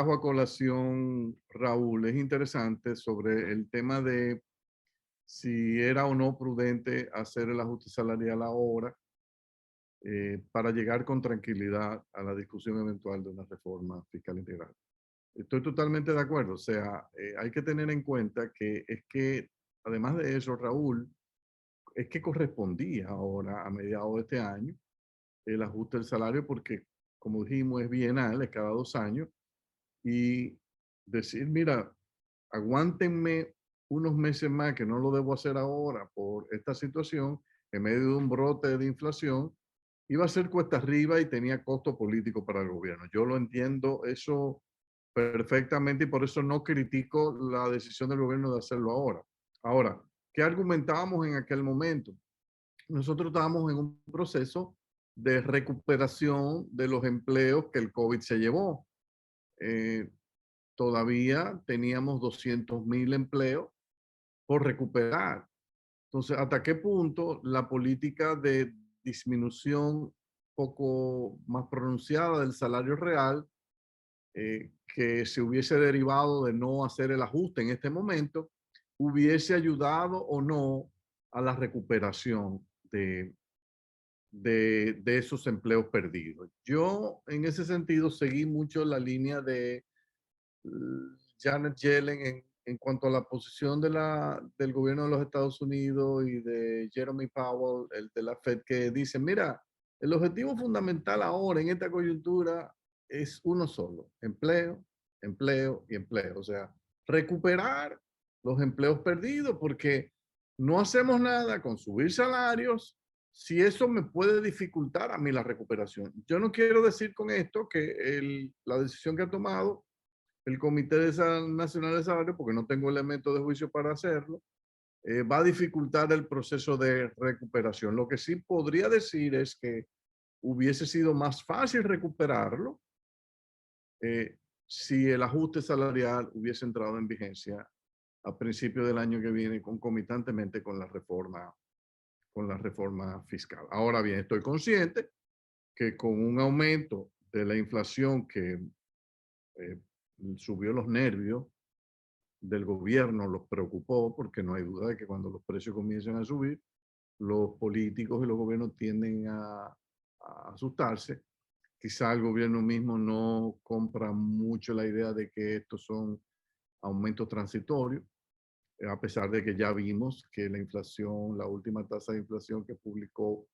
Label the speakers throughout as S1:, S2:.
S1: trajo a colación Raúl es interesante sobre el tema de si era o no prudente hacer el ajuste salarial ahora para llegar con tranquilidad a la discusión eventual de una reforma fiscal integral. Estoy totalmente de acuerdo, o sea, hay que tener en cuenta que es que, además de eso, Raúl, es que correspondía ahora, a mediados de este año, el ajuste del salario porque, como dijimos, es bienal, es cada 2 años, y decir, mira, aguántenme unos meses más que no lo debo hacer ahora por esta situación, en medio de un brote de inflación, iba a ser cuesta arriba y tenía costo político para el gobierno. Yo lo entiendo eso perfectamente y por eso no critico la decisión del gobierno de hacerlo ahora. Ahora, ¿qué argumentábamos en aquel momento? Nosotros estábamos en un proceso de recuperación de los empleos que el COVID se llevó. Eh, Todavía teníamos 200.000 empleos por recuperar. Entonces, ¿hasta qué punto la política de disminución poco más pronunciada del salario real, que se hubiese derivado de no hacer el ajuste en este momento, hubiese ayudado o no a la recuperación de esos empleos perdidos? Yo, en ese sentido, seguí mucho la línea de Janet Yellen en cuanto a la posición del gobierno de los Estados Unidos y de Jeremy Powell, el de la Fed, que dicen, mira, el objetivo fundamental ahora en esta coyuntura es uno solo, empleo, empleo y empleo. O sea, recuperar los empleos perdidos porque no hacemos nada con subir salarios si eso me puede dificultar a mí la recuperación. Yo no quiero decir con esto que la decisión que ha tomado el Comité Nacional de Salario, porque no tengo elementos de juicio para hacerlo, va a dificultar el proceso de recuperación. Lo que sí podría decir es que hubiese sido más fácil recuperarlo eh, si el ajuste salarial hubiese entrado en vigencia a principios del año que viene concomitantemente con la reforma fiscal. Ahora bien, estoy consciente que con un aumento de la inflación que eh, subió los nervios del gobierno, los preocupó, porque no hay duda de que cuando los precios comiencen a subir, los políticos y los gobiernos tienden a asustarse. Quizá el gobierno mismo no compra mucho la idea de que estos son aumentos transitorios, a pesar de que ya vimos que la inflación, la última tasa de inflación que publicó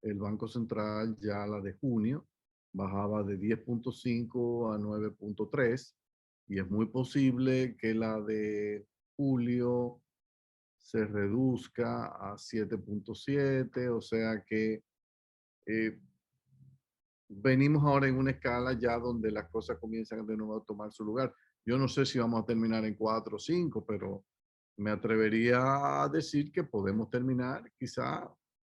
S1: el Banco Central, ya la de junio, bajaba de 10.5 a 9.3 y es muy posible que la de julio se reduzca a 7.7, o sea que eh, venimos ahora en una escala ya donde las cosas comienzan de nuevo a tomar su lugar. Yo no sé si vamos a terminar en 4 o 5, pero me atrevería a decir que podemos terminar quizá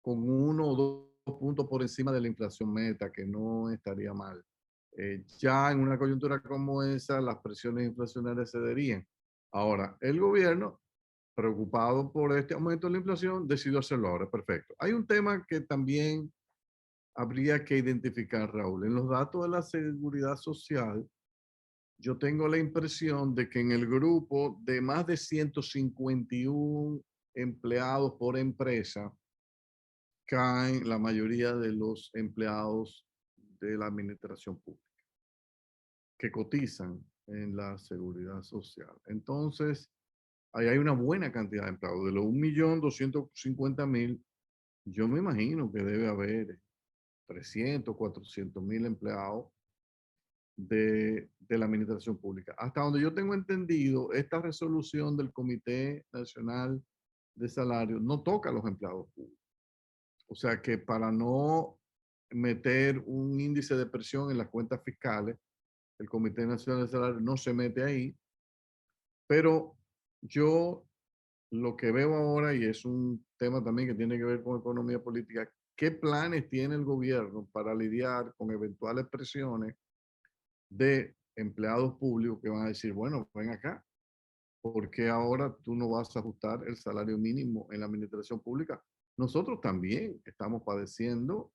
S1: con 1 o 2 puntos por encima de la inflación meta, que no estaría mal. Ya en una coyuntura como esa, las presiones inflacionarias cederían. Ahora, el gobierno, preocupado por este aumento de la inflación, decidió hacerlo ahora. Perfecto. Hay un tema que también habría que identificar, Raúl. En los datos de la seguridad social, yo tengo la impresión de que en el grupo de más de 151 empleados por empresa, caen la mayoría de los empleados de la administración pública que cotizan en la seguridad social. Entonces, ahí hay una buena cantidad de empleados. De los 1.250.000, yo me imagino que debe haber 300.000, 400.000 empleados de la administración pública. Hasta donde yo tengo entendido, esta resolución del Comité Nacional de Salarios no toca a los empleados públicos. O sea que para no meter un índice de presión en las cuentas fiscales, el Comité Nacional de Salarios no se mete ahí, pero yo lo que veo ahora, y es un tema también que tiene que ver con economía política, ¿qué planes tiene el gobierno para lidiar con eventuales presiones de empleados públicos que van a decir, bueno, ven acá, ¿por qué ahora tú no vas a ajustar el salario mínimo en la administración pública? Nosotros también estamos padeciendo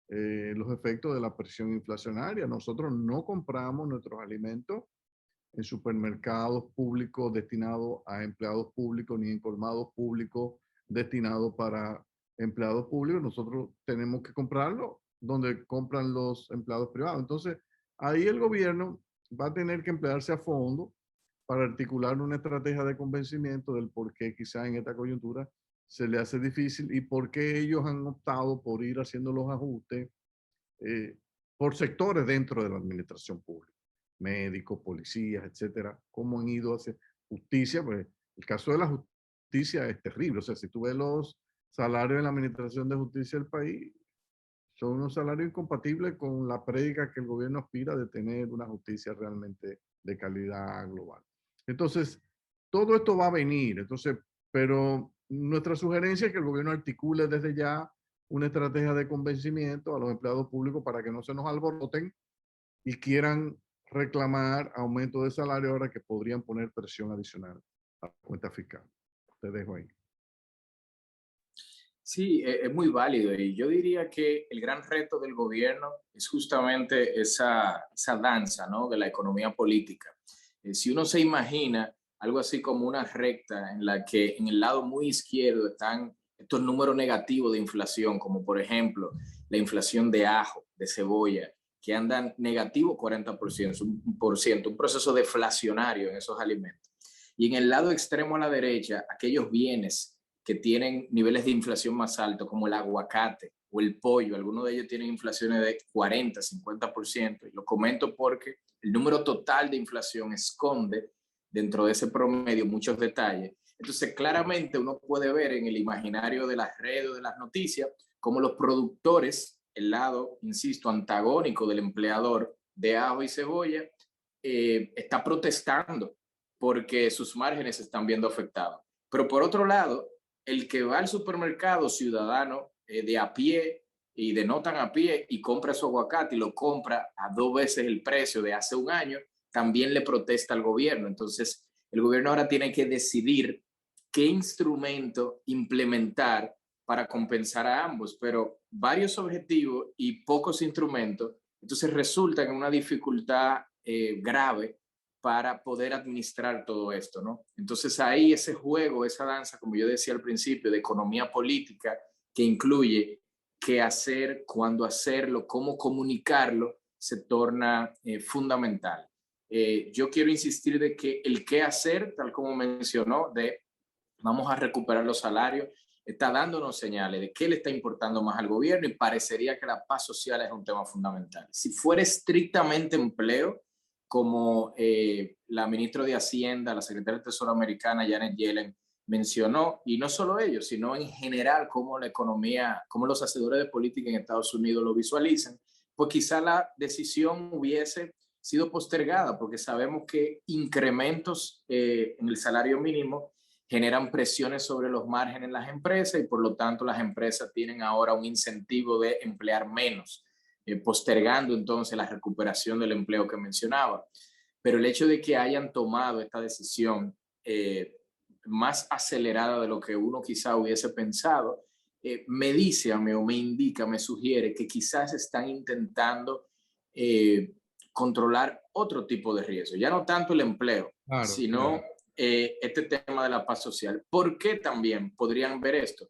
S1: los efectos de la presión inflacionaria. Nosotros no compramos nuestros alimentos en supermercados públicos destinados a empleados públicos, ni en colmados públicos destinados para empleados públicos. Nosotros tenemos que comprarlo donde compran los empleados privados. Entonces, ahí el gobierno va a tener que emplearse a fondo para articular una estrategia de convencimiento del por qué quizá en esta coyuntura se le hace difícil y por qué ellos han optado por ir haciendo los ajustes eh, por sectores dentro de la administración pública, médicos, policías, etcétera, cómo han ido a hacer justicia. Pues el caso de la justicia es terrible. O sea, si tú ves los salarios en la administración de justicia del país, son unos salarios incompatibles con la prédica que el gobierno aspira de tener una justicia realmente de calidad global. Entonces, todo esto va a venir. Entonces, pero nuestra sugerencia es que el gobierno articule desde ya una estrategia de convencimiento a los empleados públicos para que no se nos alboroten y quieran reclamar aumento de salario ahora que podrían poner presión adicional a la cuenta fiscal. Te dejo ahí.
S2: Sí, es muy válido y yo diría que el gran reto del gobierno es justamente esa danza, ¿no?, de la economía política. Si uno se imagina algo así como una recta en la que en el lado muy izquierdo están estos números negativos de inflación, como por ejemplo la inflación de ajo, de cebolla, que andan negativo 40%, un proceso deflacionario en esos alimentos. Y en el lado extremo a la derecha, aquellos bienes que tienen niveles de inflación más altos, como el aguacate o el pollo. Algunos de ellos tienen inflaciones de 40, 50%. Y lo comento porque el número total de inflación esconde dentro de ese promedio muchos detalles. Entonces, claramente uno puede ver en el imaginario de las redes o de las noticias cómo los productores, el lado, insisto, antagónico del empleador de ajo y cebolla, está protestando porque sus márgenes están viendo afectados. Pero por otro lado, el que va al supermercado, ciudadano de a pie y de no tan a pie y compra su aguacate y lo compra a 2 veces el precio de hace un año, también le protesta al gobierno. Entonces, el gobierno ahora tiene que decidir qué instrumento implementar para compensar a ambos, pero varios objetivos y pocos instrumentos, entonces resulta en una dificultad grave para poder administrar todo esto, ¿no? Entonces ahí ese juego, esa danza, como yo decía al principio, de economía política, que incluye qué hacer, cuándo hacerlo, cómo comunicarlo, se torna fundamental. Yo quiero insistir de que el qué hacer, tal como mencionó, de vamos a recuperar los salarios, está dándonos señales de qué le está importando más al gobierno y parecería que la paz social es un tema fundamental. Si fuera estrictamente empleo, como la ministra de Hacienda, la secretaria de Tesoro americana, Janet Yellen, mencionó, y no solo ellos, sino en general cómo la economía, cómo los hacedores de política en Estados Unidos lo visualizan, pues quizá la decisión hubiese sido postergada, porque sabemos que incrementos en el salario mínimo generan presiones sobre los márgenes en las empresas y por lo tanto las empresas tienen ahora un incentivo de emplear menos, postergando entonces la recuperación del empleo que mencionaba. Pero el hecho de que hayan tomado esta decisión más acelerada de lo que uno quizá hubiese pensado, me dice a mí o me indica, me sugiere que quizás están intentando controlar otro tipo de riesgo, ya no tanto el empleo,
S1: Claro,
S2: sino
S1: claro.
S2: este tema de la paz social. ¿Por qué también podrían ver esto?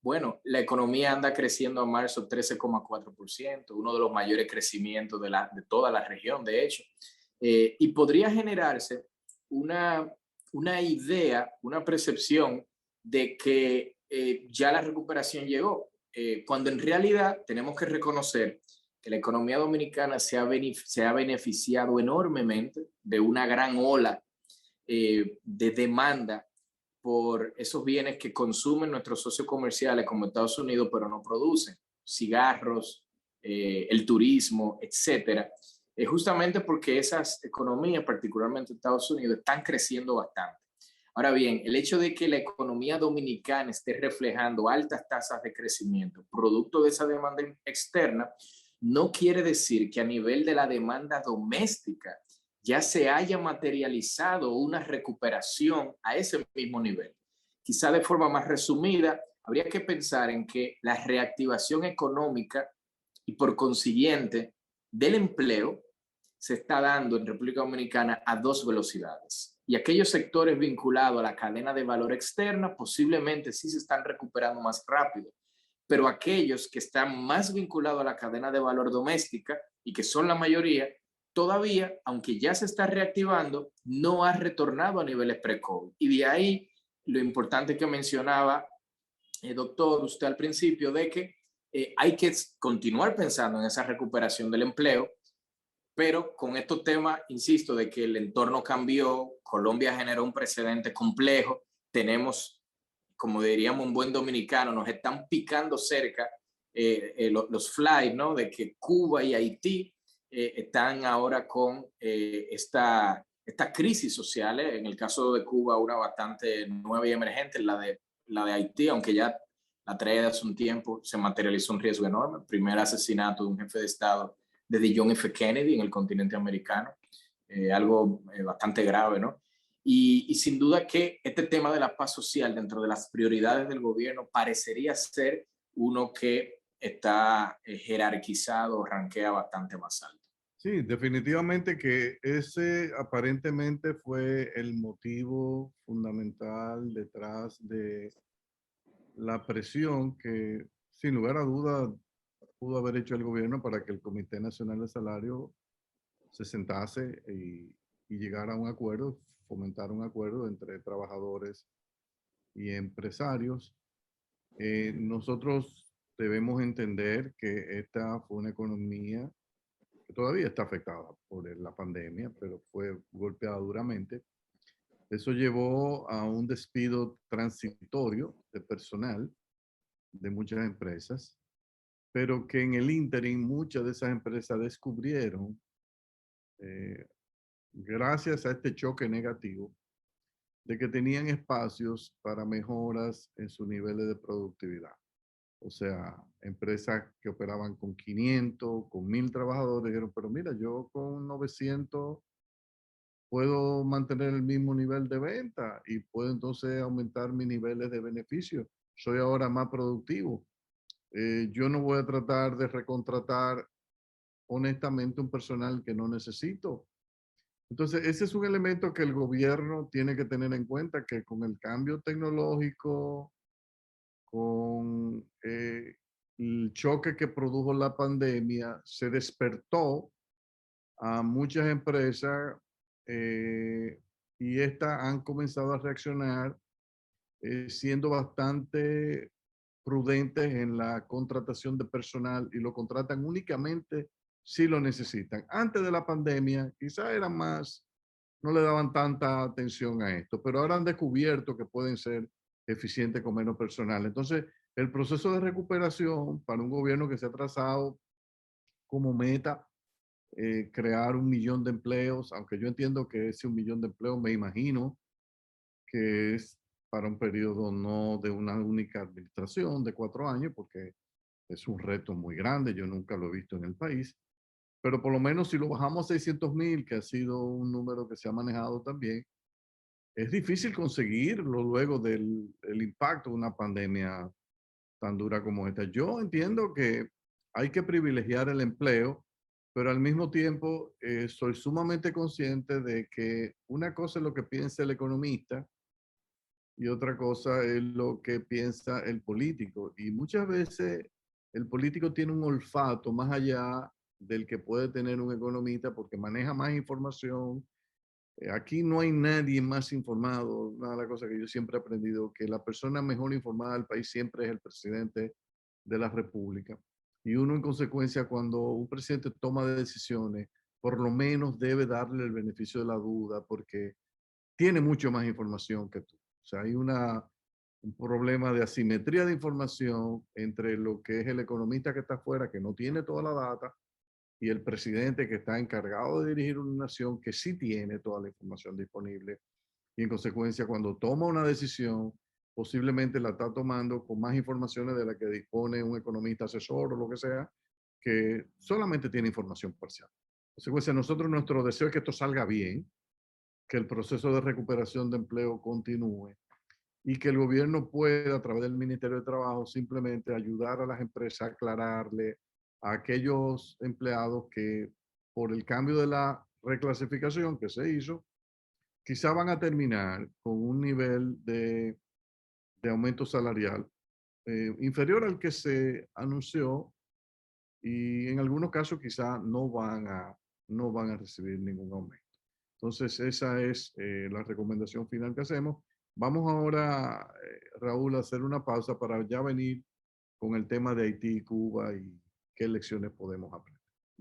S2: Bueno, la economía anda creciendo a marzo 13,4%, uno de los mayores crecimientos de toda la región, de hecho, y podría generarse una, una idea, una percepción de que ya la recuperación llegó, cuando en realidad tenemos que reconocer que la economía dominicana se ha beneficiado enormemente de una gran ola de demanda por esos bienes que consumen nuestros socios comerciales como Estados Unidos, pero no producen, cigarros, el turismo, etcétera. Justamente porque esas economías, particularmente Estados Unidos, están creciendo bastante. Ahora bien, el hecho de que la economía dominicana esté reflejando altas tasas de crecimiento, producto de esa demanda externa, no quiere decir que a nivel de la demanda doméstica ya se haya materializado una recuperación a ese mismo nivel. Quizá de forma más resumida, habría que pensar en que la reactivación económica y por consiguiente del empleo se está dando en República Dominicana a dos velocidades. Y aquellos sectores vinculados a la cadena de valor externa posiblemente sí se están recuperando más rápido, pero aquellos que están más vinculados a la cadena de valor doméstica y que son la mayoría, todavía, aunque ya se está reactivando, no ha retornado a niveles pre-COVID. Y de ahí lo importante que mencionaba, doctor, usted al principio, de que hay que continuar pensando en esa recuperación del empleo, pero con estos temas, insisto, de que el entorno cambió, Colombia generó un precedente complejo, tenemos, como diríamos un buen dominicano, nos están picando cerca los flies, ¿no? De que Cuba y Haití están ahora con esta crisis social. En el caso de Cuba, una bastante nueva y emergente, la de Haití, aunque ya la traía de hace un tiempo, se materializó un riesgo enorme. El primer asesinato de un jefe de Estado desde John F. Kennedy en el continente americano, algo bastante grave, ¿no? Y sin duda que este tema de la paz social dentro de las prioridades del gobierno parecería ser uno que está jerarquizado o rankea bastante más alto.
S1: Sí, definitivamente que ese aparentemente fue el motivo fundamental detrás de la presión que, sin lugar a duda, pudo haber hecho el gobierno para que el Comité Nacional de Salario se sentase y llegara a un acuerdo, fomentar un acuerdo entre trabajadores y empresarios. Nosotros debemos entender que esta fue una economía que todavía está afectada por la pandemia, pero fue golpeada duramente. Eso llevó a un despido transitorio de personal de muchas empresas, pero que en el ínterin muchas de esas empresas descubrieron, eh, gracias a este choque negativo, de que tenían espacios para mejoras en sus niveles de productividad. O sea, empresas que operaban con 500, con 1000 trabajadores, dijeron, pero mira, yo con 900 puedo mantener el mismo nivel de venta y puedo entonces aumentar mis niveles de beneficio. Soy ahora más productivo. Yo no voy a tratar de recontratar honestamente un personal que no necesito. Entonces, ese es un elemento que el gobierno tiene que tener en cuenta, que con el cambio tecnológico, con el choque que produjo la pandemia, se despertó a muchas empresas y estas han comenzado a reaccionar siendo bastante prudentes en la contratación de personal y lo contratan únicamente si lo necesitan. Antes de la pandemia, quizás eran más, no le daban tanta atención a esto, pero ahora han descubierto que pueden ser eficientes con menos personal. Entonces, el proceso de recuperación para un gobierno que se ha trazado como meta crear 1 millón de empleos, aunque yo entiendo que ese 1 millón de empleos me imagino que es para un periodo no de una única administración de 4 años, porque es un reto muy grande, yo nunca lo he visto en el país, pero por lo menos si lo bajamos a 600,000, que ha sido un número que se ha manejado también, es difícil conseguirlo luego del impacto de una pandemia tan dura como esta. Yo entiendo que hay que privilegiar el empleo, pero al mismo tiempo soy sumamente consciente de que una cosa es lo que piensa el economista y otra cosa es lo que piensa el político. Y muchas veces el político tiene un olfato más allá del que puede tener un economista porque maneja más información. Aquí no hay nadie más informado. Una de las cosas que yo siempre he aprendido, que la persona mejor informada del país siempre es el presidente de la República. Y uno en consecuencia, cuando un presidente toma decisiones, por lo menos debe darle el beneficio de la duda porque tiene mucho más información que tú. O sea, hay un problema de asimetría de información entre lo que es el economista que está afuera, que no tiene toda la data, y el presidente que está encargado de dirigir una nación que sí tiene toda la información disponible. Y en consecuencia, cuando toma una decisión, posiblemente la está tomando con más informaciones de la que dispone un economista asesor o lo que sea, que solamente tiene información parcial. En consecuencia, nosotros nuestro deseo es que esto salga bien, que el proceso de recuperación de empleo continúe y que el gobierno pueda, a través del Ministerio de Trabajo, simplemente ayudar a las empresas a aclararle, a aquellos empleados que por el cambio de la reclasificación que se hizo, quizá van a terminar con un nivel de aumento salarial inferior al que se anunció y en algunos casos quizá no van a recibir ningún aumento. Entonces, esa es la recomendación final que hacemos. Vamos ahora, Raúl, a hacer una pausa para ya venir con el tema de Haití, Cuba y qué lecciones podemos aprender.